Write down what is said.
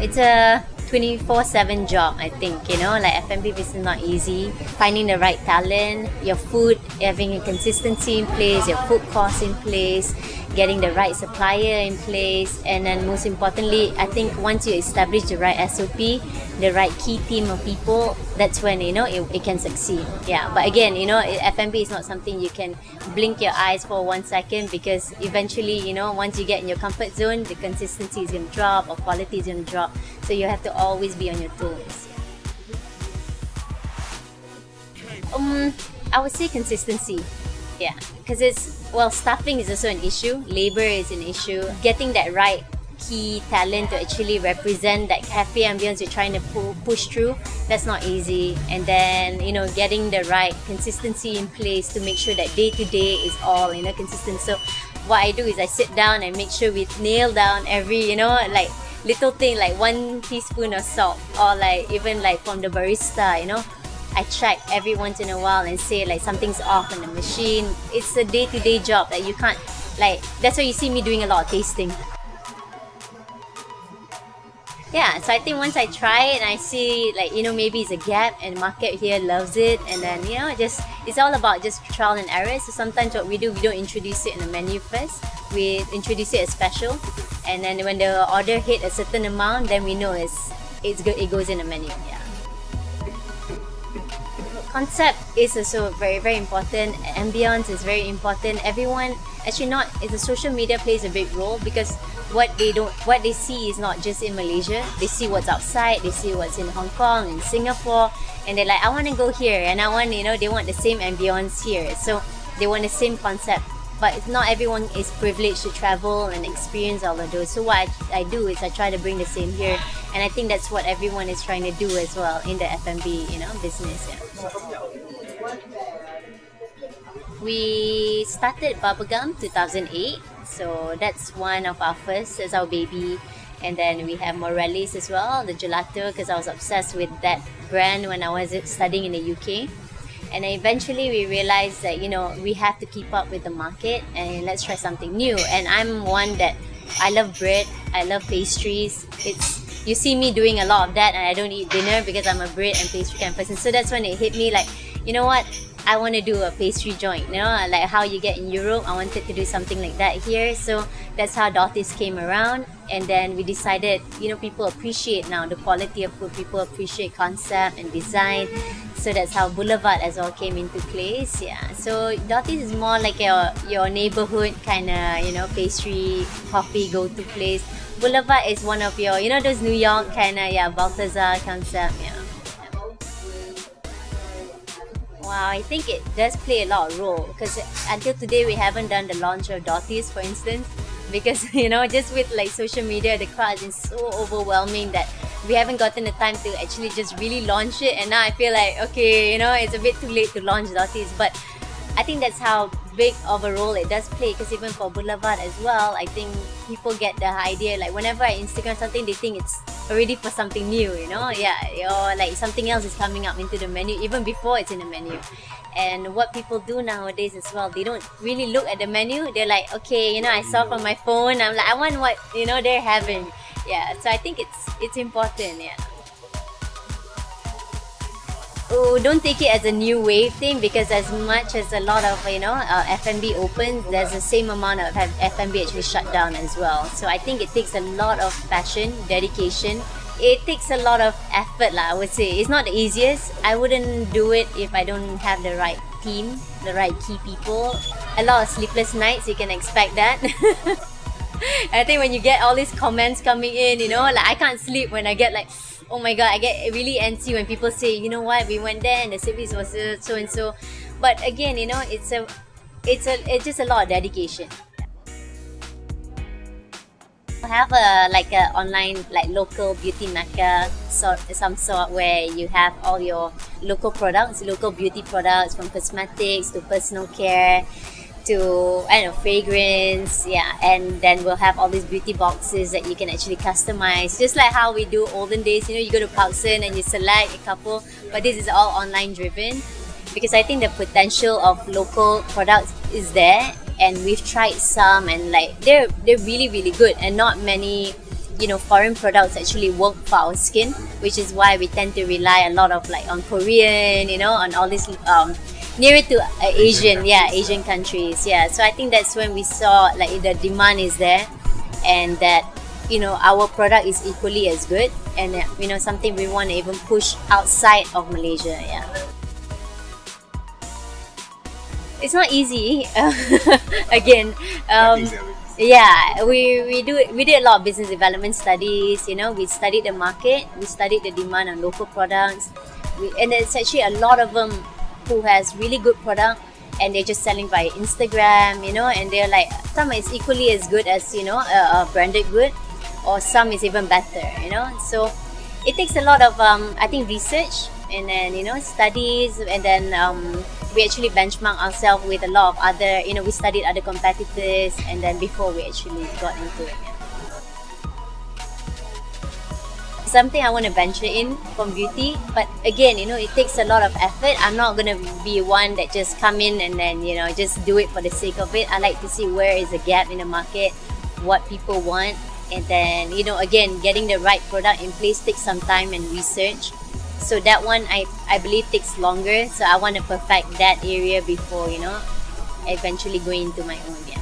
it's a 24/7 job, I think, like F&B business is not easy. Finding the right talent, your food, having a consistency in place, your food costs in place, getting the right supplier in place, and then most importantly, I think once you establish the right SOP, the right key team of people, that's when it can succeed. Yeah, but again, F&B is not something you can blink your eyes for 1 second, because eventually, once you get in your comfort zone, the consistency is going to drop or quality is going to drop. So you have to always be on your toes. I would say consistency. Yeah, because staffing is also an issue, labor is an issue, getting that right key talent to actually represent that cafe ambience you're trying to push through, that's not easy. And then getting the right consistency in place to make sure that day to day is all consistent. So what I do is I sit down and make sure we nail down every like little thing, like 1 teaspoon of salt, or like even like from the barista, I check every once in a while and say like something's off on the machine. It's a day-to-day job that you can't, like, that's why you see me doing a lot of tasting. Yeah, so I think once I try it and I see like, maybe it's a gap and the market here loves it, and then, it's all about just trial and error. So sometimes what we do, we don't introduce it in the menu first. We introduce it as special, and then when the order hit a certain amount, then we know it's good, it goes in the menu. Yeah. Concept is also very, very important. Ambience is very important. Everyone, actually not, the social media plays a big role, because what they see is not just in Malaysia. They see what's outside, they see what's in Hong Kong, in Singapore, and they're like, I want to go here, and I want, they want the same ambience here. So they want the same concept. But not everyone is privileged to travel and experience all of those. So what I do is I try to bring the same here, and I think that's what everyone is trying to do as well in the F&B, business. Yeah. We started Bubblegum 2008, so that's one of our first, as our baby. And then we have Morelli's as well, the gelato, because I was obsessed with that brand when I was studying in the UK. And then eventually we realized that, we have to keep up with the market and let's try something new. And I'm one that, I love bread, I love pastries. You see me doing a lot of that, and I don't eat dinner because I'm a bread and pastry kind of person. So that's when it hit me like, you know what? I want to do a pastry joint, like how you get in Europe. I wanted to do something like that here. So that's how Dotties came around. And then we decided, people appreciate now the quality of food. People appreciate concept and design. So that's how Boulevard as well came into place. Yeah. So Dotties is more like your neighborhood kind of, pastry, coffee go-to place. Boulevard is one of your, those New York kind of, Balthazar concept. Yeah. Wow, I think it does play a lot of role, because until today we haven't done the launch of Dotties, for instance, because just with like social media, the crowd is so overwhelming that we haven't gotten the time to actually just really launch it. And now I feel like, okay, it's a bit too late to launch Dotties, but I think that's how big of a role it does play, because even for Boulevard as well, I think people get the idea, like whenever I Instagram something, they think it's already for something new, or like something else is coming up into the menu even before it's in the menu. And what people do nowadays as well, they don't really look at the menu. They're like, okay, I saw from my phone, I'm like, I want what they're having. Yeah, so I think it's important. Yeah. Oh, don't take it as a new wave thing, because as much as a lot of F&B opens, there's the same amount of F&B actually shut down as well. So I think it takes a lot of passion, dedication. It takes a lot of effort, I would say. It's not the easiest. I wouldn't do it if I don't have the right team, the right key people. A lot of sleepless nights, you can expect that. I think when you get all these comments coming in, like I can't sleep when I get like, oh my god, I get really antsy when people say, you know what, we went there and the service was so and so. But again, it's just a lot of dedication. Have a online local beauty mecca some sort, where you have all your local products, local beauty products, from cosmetics to personal care to fragrance, and then we'll have all these beauty boxes that you can actually customize, just like how we do olden days. You go to Parkson and you select a couple, but this is all online driven, because I think the potential of local products is there, and we've tried some, and they're really, really good, and not many foreign products actually work for our skin, which is why we tend to rely a lot of like on Korean, on all these nearer to Asian countries. Yeah, so I think that's when we saw like the demand is there, and that our product is equally as good, and something we want to even push outside of Malaysia. Yeah. It's not easy. Again, we did a lot of business development studies. We studied the market, we studied the demand on local products, and there's actually a lot of them who has really good product, and they're just selling via Instagram, and they're like, some is equally as good as a branded good, or some is even better. So it takes a lot of I think research, and then studies, and then we actually benchmark ourselves with a lot of other, we studied other competitors, and then before we actually got into it. Something I want to venture in from beauty, but again, it takes a lot of effort. I'm not going to be one that just come in and then just do it for the sake of it. I like to see where is the gap in the market, what people want, and then again, getting the right product in place takes some time and research. So that one I believe takes longer, so I want to perfect that area before eventually going into my own. Yeah.